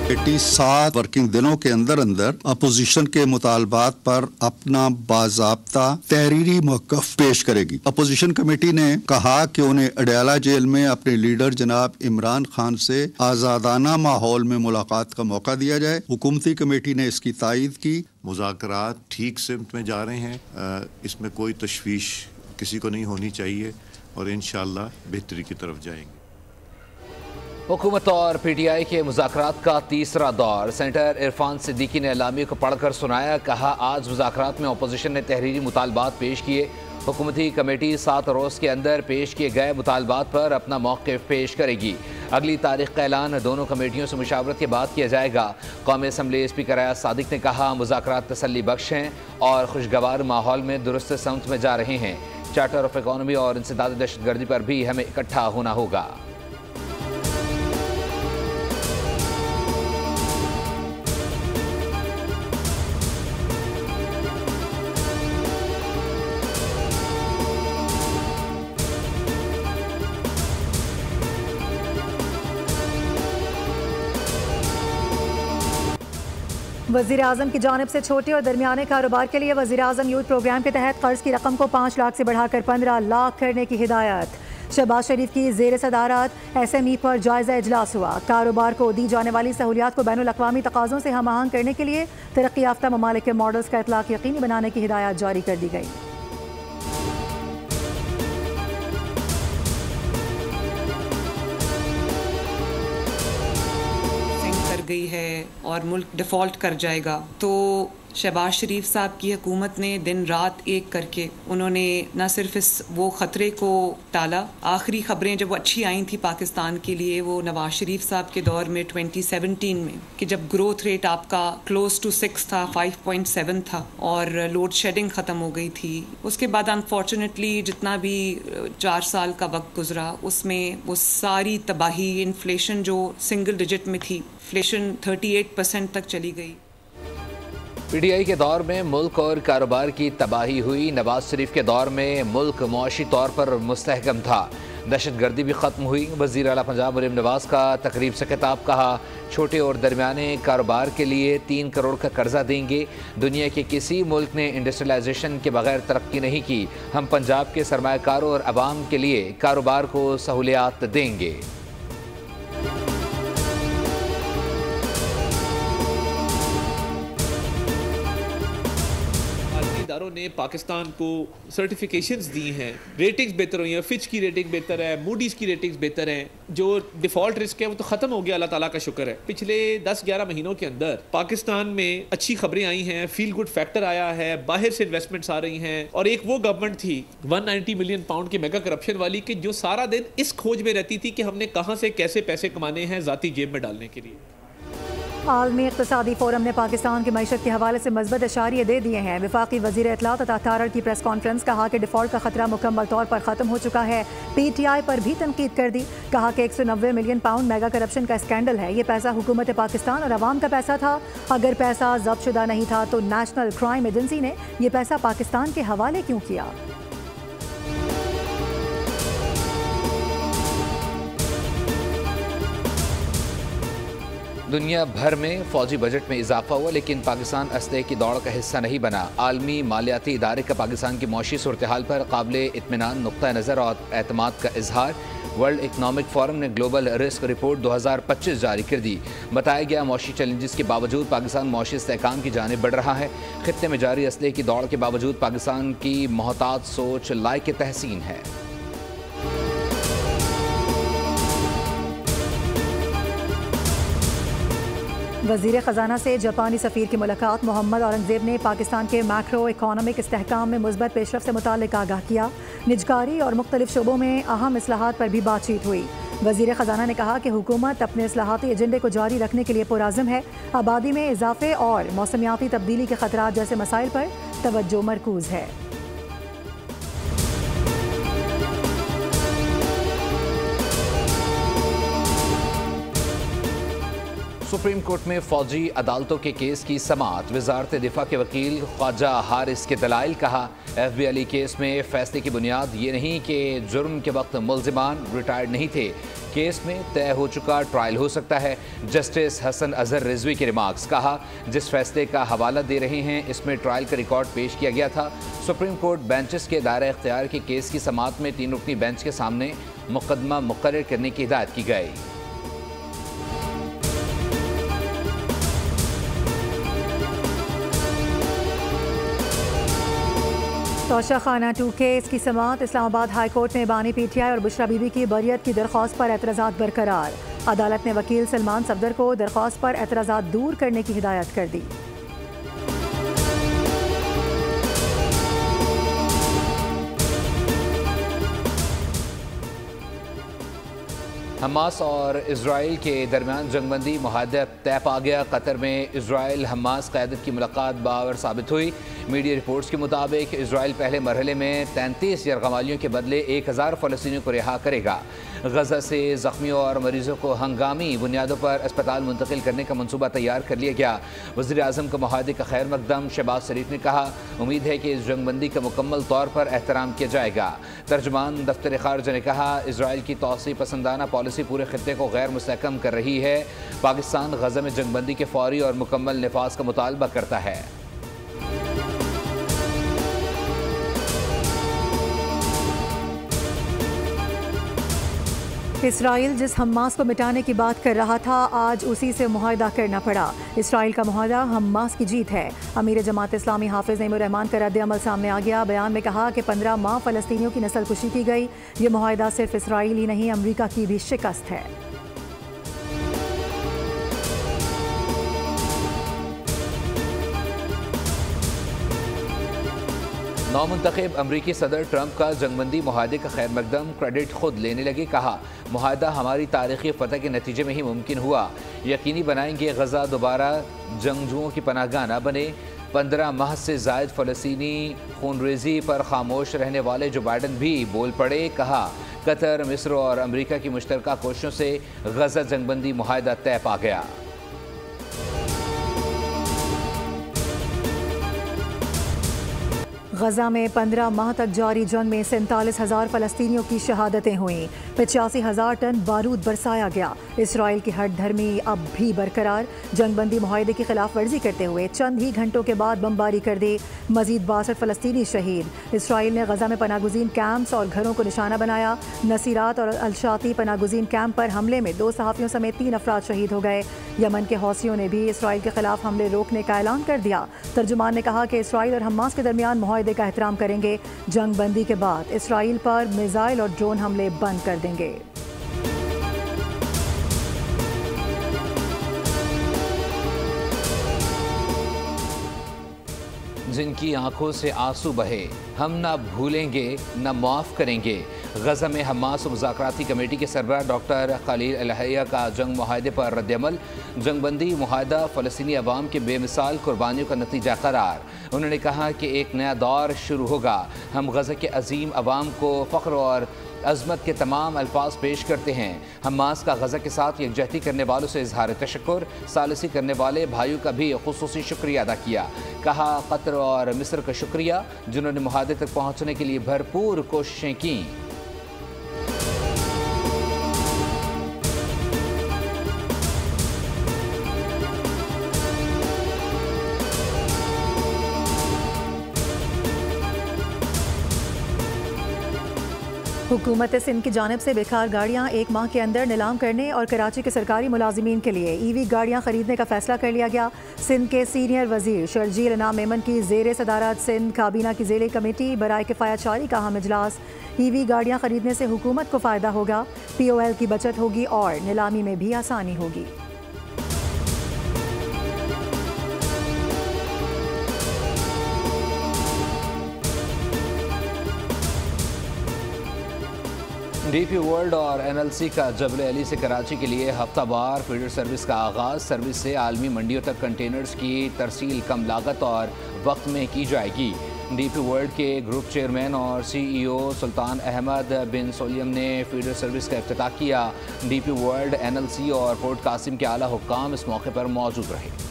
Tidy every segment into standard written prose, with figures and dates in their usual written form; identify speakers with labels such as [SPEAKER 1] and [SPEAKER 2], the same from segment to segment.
[SPEAKER 1] 7 working दिनों के अंदर अंदर अपोजिशन के मुतालबात पर अपना बाज़ाब्ता तहरीरी मौक़िफ़ पेश करेगी। अपोजिशन कमेटी ने कहा कि उन्हें अडयाला जेल में अपने लीडर जनाब इमरान खान से आज़ादाना माहौल में मुलाकात का मौका दिया जाए। हुकूमती कमेटी ने इसकी तायद की।
[SPEAKER 2] मुज़ाकरात ठीक सिमत में जा रहे हैं, इसमें कोई तशवीश किसी को नहीं होनी चाहिए और इंशाअल्लाह बेहतरी की तरफ जाएंगे।
[SPEAKER 3] हुकूमत और PTI के मुज़ाकरात का तीसरा दौर। सेनेटर इरफान सिद्दीकी ने एलामी को पढ़कर सुनाया। कहा, आज मुज़ाकरात में अपोजिशन ने तहरीरी मुतालबात पेश किए। हुकूमती कमेटी 7 रोज़ के अंदर पेश किए गए मुतालबात पर अपना मौक़िफ़ पेश करेगी। अगली तारीख का ऐलान दोनों कमेटियों से मुशावरत के बाद किया जाएगा। कौमी असम्बली स्पीकर अयाज सादिक ने कहा, मुज़ाकरात तसल्ली बख्श हैं और खुशगवार माहौल में दुरुस्त समत में जा रहे हैं। चार्टर ऑफ इकॉनमी और इंसदाद दहशतगर्दी पर भी हमें इकट्ठा होना होगा।
[SPEAKER 4] वज़ीर आज़म की जानिब से छोटे और दरमियाने कारोबार के लिए वज़ीर आज़म यूथ प्रोग्राम के तहत कर्ज की रकम को 5 लाख से बढ़ाकर 15 लाख करने की हिदायत। शहबाज शरीफ की ज़ेर सदारत SME पर जायज़ा इजलास हुआ। कारोबार को दी जाने वाली सहूलियात को बैनुल अक़वामी तकाज़ों से हम आहंग करने के लिए तरक्की याफ्ता ममालिक के मॉडल्स का इतलाक़ यकीनी बनाने की हिदायत जारी कर दी गई।
[SPEAKER 5] गई है और मुल्क डिफ़ॉल्ट कर जाएगा, तो शहबाज शरीफ साहब की हुकूमत ने दिन रात एक करके उन्होंने न सिर्फ वो ख़तरे को टाला। आखिरी ख़बरें जब वो अच्छी आई थी पाकिस्तान के लिए, वो नवाज शरीफ साहब के दौर में 2017 में, कि जब ग्रोथ रेट आपका क्लोज टू 6 था, 5.7 था और लोड शेडिंग ख़त्म हो गई थी। उसके बाद अनफॉर्चुनेटली जितना भी 4 साल का वक्त गुजरा, उसमें वो सारी तबाही, इन्फ्लेशन जो सिंगल डिजिट में थी, इन्फ्लेशन 38% तक चली गई।
[SPEAKER 3] PTI के दौर में मुल्क और कारोबार की तबाही हुई। नवाज शरीफ के दौर में मुल्क मुआशी तौर पर मुस्तहकम था, दहशतगर्दी भी ख़त्म हुई। वज़ीर आला पंजाब मरीम नवाज़ का तकरीब से खिताब। कहा, छोटे और दरमियाने कारोबार के लिए 3 करोड़ का कर्जा देंगे। दुनिया के किसी मुल्क ने इंडस्ट्रियलाइजेशन के बगैर तरक्की नहीं की। हम पंजाब के सरमायाकारों और अवाम के लिए कारोबार को सहूलियात देंगे।
[SPEAKER 6] इदारों ने पाकिस्तान को सर्टिफिकेशंस दी हैं, रेटिंग्स बेहतर हुई हैं। फिच की रेटिंग बेहतर है, मूडीज़ की रेटिंग्स बेहतर हैं। जो डिफ़ॉल्ट रिस्क है वो तो ख़त्म हो गया, अल्लाह ताला का शुक्र है। पिछले 10-11 महीनों के अंदर पाकिस्तान में अच्छी खबरें आई हैं, फील गुड फैक्टर आया है, बाहर से इन्वेस्टमेंट्स आ रही हैं। और एक वो गवर्नमेंट थी 190 मिलियन पाउंड की मेगा करप्शन वाली, कि जो सारा दिन इस खोज में रहती थी कि हमने कहाँ से कैसे पैसे कमाने हैं ज़ाती जेब में डालने के लिए।
[SPEAKER 4] आलमी इक़्तिसादी फोरम ने पाकिस्तान की मईशत के हवाले से मज़बूत इशारे दे दिए हैं। वफाकी वज़ीर इत्तलात अता तारड़ की प्रेस कॉन्फ्रेंस। कहा कि डिफ़ॉल्ट का खतरा मुकम्मल तौर पर ख़त्म हो चुका है। PTI पर भी तनकीद कर दी। कहा कि 190 मिलियन पाउंड मेगा करप्शन का स्कैंडल है। ये पैसा हुकूमत पाकिस्तान और अवाम का पैसा था। अगर पैसा ज़ब्त शुदा नहीं था तो नेशनल क्राइम एजेंसी ने यह पैसा पाकिस्तान के हवाले क्यों किया?
[SPEAKER 3] दुनिया भर में फौजी बजट में इजाफा हुआ, लेकिन पाकिस्तान असलहे की दौड़ का हिस्सा नहीं बना। आलमी मालियाती इदारे का पाकिस्तान की मौशी सूरत हाल पर काबिल इत्मीनान नुक्ता नज़र और एतमाद का इजहार। वर्ल्ड इकनॉमिक फोरम ने ग्लोबल रिस्क रिपोर्ट 2025 जारी कर दी। बताया गया, मौशी चैलेंजेस के बावजूद पाकिस्तान मौशी इस्तेहकाम की जानिब बढ़ रहा है। खित्ते में जारी असलहे की दौड़ के बावजूद पाकिस्तान की मोहतात सोच लायक तहसीन है।
[SPEAKER 4] वज़ीर ख़जाना से जापानी सफ़ीर की मुलाकात। मोहम्मद औरंगज़ेब ने पाकिस्तान के मैक्रो इकॉनमिक इस्तेहकाम में मुस्बत पेशरफ से मुताल्लिक़ आगाह किया। निजकारी और मुख्तलिफ शोबों में अहम इस्लाहात पर भी बातचीत हुई। वज़ीर ख़जाना ने कहा कि हुकूमत अपने इस्लाहाती एजेंडे को जारी रखने के लिए पुरअज़्म है। आबादी में इजाफे और मौसमियाती तब्दीली के ख़तरात जैसे मसाइल पर तवज्जो मरकूज़ है।
[SPEAKER 3] सुप्रीम कोर्ट में फौजी अदालतों के केस की समाअत। वजारत दिफा के वकील ख्वाजा हारिस के दलाइल। कहा FBI केस में फैसले की बुनियाद ये नहीं कि जुर्म के वक्त मुल्जिमान रिटायर्ड नहीं थे, केस में तय हो चुका ट्रायल हो सकता है। जस्टिस हसन अजहर रिजवी के रिमार्क्स। कहा जिस फैसले का हवाला दे रहे हैं इसमें ट्रायल का रिकॉर्ड पेश किया गया था। सुप्रीम कोर्ट बेंचेस के दायरा इख्तियार के केस की समाअत में 3 रुकनी बेंच के सामने मुकदमा मुकर्रर करने की हिदायत की गई।
[SPEAKER 4] तोशा खाना 2 केस की समाअत। इस्लामाबाद हाई कोर्ट में बानी PTI और बुशरा बीबी की बरियत की दरख्वास्त पर एतराज़ात बरकरार। अदालत ने वकील सलमान सफदर को दरख्वास्त पर एतराज़ात दूर करने की हिदायत कर दी।
[SPEAKER 3] हमास और इजराइल के दरमियान जंगबंदी मुआहदा तय पा गया। कतर में इजराइल हमास क़यादत की मुलाकात बावर साबित हुई। मीडिया रिपोर्ट्स के मुताबिक इजराइल पहले मरहले में 33 यरगमालियों के बदले 1000 फ़लस्तीनियों को रिहा करेगा। गजा से ज़ख्मियों और मरीजों को हंगामी बुनियादों पर अस्पताल मुंतकिल करने का मनसूबा तैयार कर लिया गया। वज़ीर आज़म का मुआहदे का खैर मकदम शहबाज शरीफ ने कहा उम्मीद है कि इस जंगबंदी का मुकम्मल तौर पर एहतराम किया जाएगा। तर्जुमान दफ्तर ख़ारजा ने कहा इजराइल की तौसी पसंदाना पॉलिसी पूरे खित्ते को गैर मुस्तहकम कर रही है। पाकिस्तान गजा में जंगबंदी के फौरी और मुकम्मल नफाज का मुतालबा करता है।
[SPEAKER 4] इसराइल जिस हमास को मिटाने की बात कर रहा था आज उसी से मुआहदा करना पड़ा। इसराइल का मुआहदा हमास की जीत है। अमीर जमात इस्लामी हाफिज नईमुर रहमान का रद्द अमल सामने आ गया। बयान में कहा कि 15 माह फ़लस्तीनियों की नस्ल कुशी की गई। ये मुआहदा सिर्फ इसराइल ही नहीं अमरीका की भी शिकस्त है।
[SPEAKER 3] नौमुंतखब अमरीकी सदर ट्रंप का जंगबंदी मुआहदे का खैर मकदम क्रेडिट खुद लेने लगे। कहा मुआहदा हमारी तारीखी फतह के नतीजे में ही मुमकिन हुआ। यकीनी बनाएंगे गजा दोबारा जंगजुओं की पनाहगाह न बने। 15 माह से जायद फ़लस्तीनी खूनरेजी पर खामोश रहने वाले जो बाइडन भी बोल पड़े। कहा कतर, मिस्र और अमरीका की मुश्तरका कोशिशों से गजा जंगबंदी मुआहदा तय पा गया।
[SPEAKER 4] गजा में 15 माह तक जारी जंग में 47,000 फ़लस्तीनियों की शहादतें हुईं। 85,000 टन बारूद बरसाया गया। इसराइल की हट धर्मी अब भी बरकरार। जंगबंदी मुआहदे की खिलाफ वर्जी करते हुए चंद ही घंटों के बाद बमबारी कर दी। मजीद 62 फ़लस्तीनी शहीद। इसराइल ने गजा में पनागुज़ीन कैंप्स और घरों को निशाना बनाया। नसीरात और अलशाती पनागुज़ीन कैंप पर हमले में 2 सहाफ़ियों समेत 3 अफराद शहीद हो गए। यमन के हौसियों ने भी इसराइल के खिलाफ हमले रोकने का ऐलान कर दिया। तर्जुमान ने कहा कि इसराइल और हमास के दरमियान मुआहदे का एहतराम करेंगे। जंग बंदी के बाद इसराइल पर मिसाइल और ड्रोन हमले बंद कर देंगे।
[SPEAKER 3] जिनकी आंखों से आंसू बहे हम ना भूलेंगे न माफ़ करेंगे। गजा में हमास मुज़ाकराती कमेटी के सरबराह डॉक्टर खलील अल-हैया का जंग मुआहदे पर रद्द-ए-अमल। जंगबंदी मुआहदा फ़लस्तीनी अवाम के बेमिसाल कुर्बानियों का नतीजा करार। उन्होंने कहा कि एक नया दौर शुरू होगा। हम गजा के अजीम अवाम को फ़ख्र और अज़मत के तमाम अल्फाज पेश करते हैं। हमास का गजा के साथ यकजहती करने वालों से इजहार तशक्कुर, सालिसी करने वाले भाइयों का भी खुसूसी शुक्रिया अदा किया। कहा कतर और मिस्र का शुक्रिया जिन्होंने मुआहदे तक पहुँचने के लिए भरपूर कोशिशें की।
[SPEAKER 4] हुकूमत सिंध की जानिब से बेकार गाड़ियाँ 1 माह के अंदर नीलाम करने और कराची के सरकारी मुलाजिमीन के लिए EV गाड़ियाँ खरीदने का फैसला कर लिया गया। सिंध के सीनियर वजीर शर्जील इनाम मेमन की ज़ेर सदारत सिंध काबीना की ज़ेली कमेटी बराए किफ़ायत जारी का अहम इजलास। EV गाड़ियाँ खरीदने से हुकूमत को फ़ायदा होगा, POL की बचत होगी और नीलामी में भी आसानी होगी।
[SPEAKER 3] DP वर्ल्ड और NLC का जबल अली से कराची के लिए हफ्तावार फीडर सर्विस का आगाज़। सर्विस से आलमी मंडियों तक कंटेनर्स की तरसील कम लागत और वक्त में की जाएगी। डीपी वर्ल्ड के ग्रुप चेयरमैन और CEO सुल्तान अहमद बिन सोलियम ने फीडर सर्विस का इफ्तिताह किया। डीपी वर्ल्ड, NLC और पोर्ट कासिम के आला हुक्काम इस मौके पर मौजूद रहे।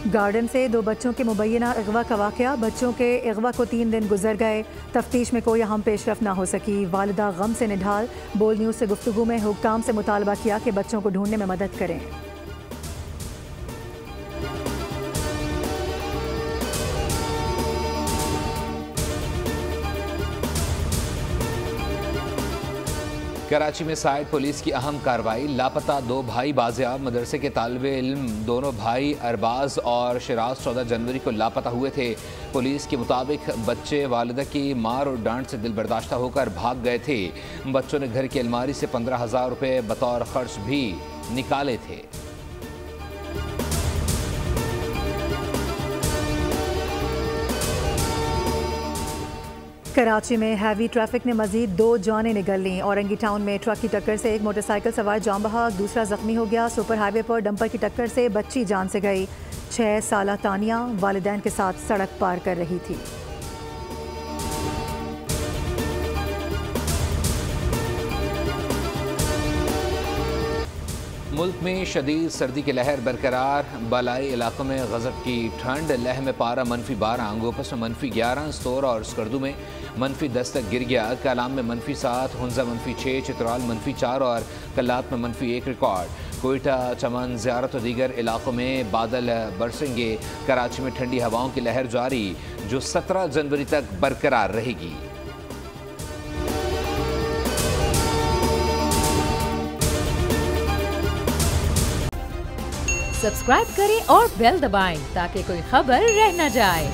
[SPEAKER 4] गार्डन से 2 बच्चों के मुबैना अगवा का वाक़या। बच्चों के अगवा को 3 दिन गुजर गए। तफ्तीश में कोई अहम पेशरफ ना हो सकी। वालिदा गम से निढाल। बोल न्यूज़ से गुफ्तगू में हुक्काम से मुतालबा किया कि बच्चों को ढूंढने में मदद करें।
[SPEAKER 3] कराची में साइड पुलिस की अहम कार्रवाई। लापता 2 भाई बाजियाब। मदरसे के तालिबे इल्म दोनों भाई अरबाज और शिराज 14 जनवरी को लापता हुए थे। पुलिस के मुताबिक बच्चे वालिदा की मार और डांट से दिल बर्दाश्ता होकर भाग गए थे। बच्चों ने घर की अलमारी से 15,000 रुपये बतौर खर्च भी निकाले थे।
[SPEAKER 4] कराची में हैवी ट्रैफिक ने मजीद 2 जानें निगल लीं। औरंगी टाउन में ट्रक की टक्कर से एक मोटरसाइकिल सवार जान बहक, दूसरा जख्मी हो गया। सुपर हाईवे पर डंपर की टक्कर से बच्ची जान से गई। 6 साला तानिया वालिदैन के साथ सड़क पार कर रही थी।
[SPEAKER 3] मुल्क में शदीद सर्दी की लहर बरकरार। बालाई इलाकों में गज़ब की ठंड। लेह में पारा -12, गोपस में -11, स्तोर और स्कर्दू में -10 तक गिर गया। कलाम में -7, हुंजा -6, चित्राल -4 और कल्लात में -1 रिकॉर्ड। कोयटा, चमन, ज़ियारत और दीगर इलाकों में बादल बरसेंगे। कराची में ठंडी हवाओं की लहर जारी, जो 17 जनवरी तक बरकरार रहेगी।
[SPEAKER 7] सब्सक्राइब करें और बेल दबाएं ताकि कोई खबर रह न जाए।